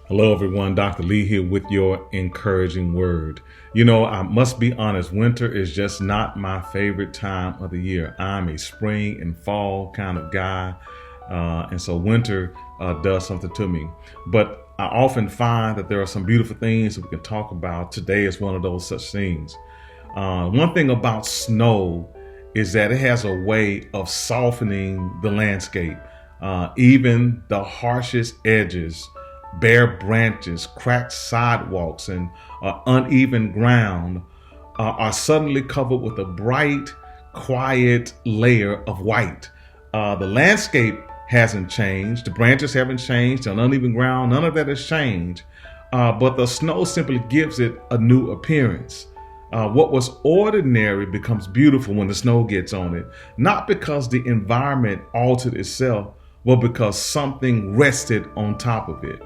Hello, everyone. Dr. Lee here with your encouraging word. You know, I must be honest, winter is just not my favorite time of the year. I'm a spring and fall kind of guy. And so winter does something to me. But I often find that there are some beautiful things that we can talk about. Today is one of those such things. One thing about snow is that it has a way of softening the landscape. Even the harshest edges, bare branches, cracked sidewalks, and uneven ground are suddenly covered with a bright, quiet layer of white. The landscape hasn't changed. The branches haven't changed. On uneven ground, none of that has changed. But the snow simply gives it a new appearance. What was ordinary becomes beautiful when the snow gets on it, not because the environment altered itself, but because something rested on top of it.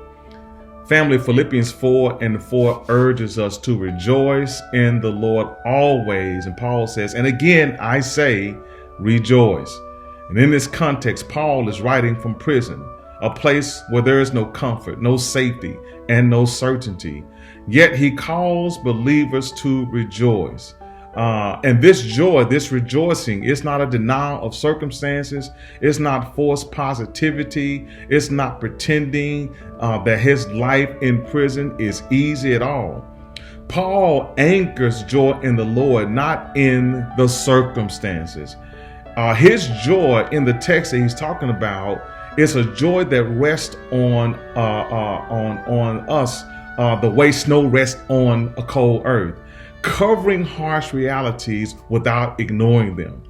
Family, Philippians 4:4 urges us to rejoice in the Lord always. And Paul says, and again, I say, rejoice. And in this context, Paul is writing from prison, a place where there is no comfort, no safety, and no certainty. Yet he calls believers to rejoice. And this joy, this rejoicing, is not a denial of circumstances. It's not forced positivity. It's not pretending that his life in prison is easy at all. Paul anchors joy in the Lord, not in the circumstances. His joy in the text that he's talking about is a joy that rests on us the way snow rests on a cold earth, covering harsh realities without ignoring them.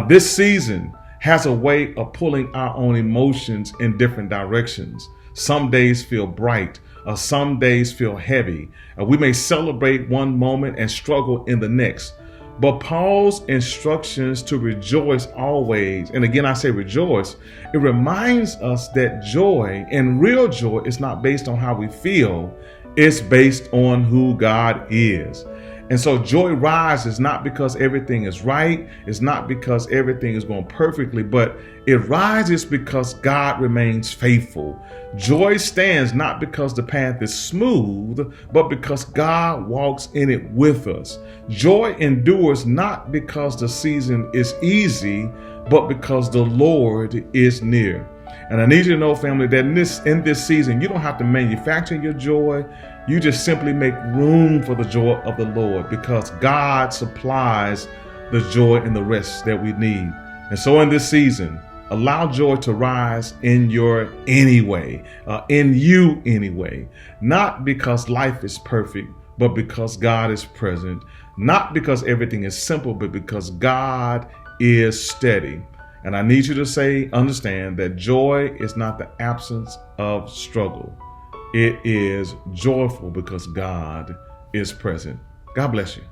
This season has a way of pulling our own emotions in different directions. Some days feel bright, some days feel heavy. We may celebrate one moment and struggle in the next. But Paul's instructions to rejoice always, and again I say rejoice, it reminds us that joy, and real joy, is not based on how we feel, it's based on who God is. And so joy rises not because everything is right, it's not because everything is going perfectly, but it rises because God remains faithful. Joy stands not because the path is smooth, but because God walks in it with us. Joy endures not because the season is easy, but because the Lord is near. And I need you to know, family, that in this season, you don't have to manufacture your joy. You just simply make room for the joy of the Lord, because God supplies the joy and the rest that we need. And so in this season, allow joy to rise in your anyway, in you anyway, not because life is perfect, but because God is present, not because everything is simple, but because God is steady. And I need you to understand that joy is not the absence of struggle. It is joyful because God is present. God bless you.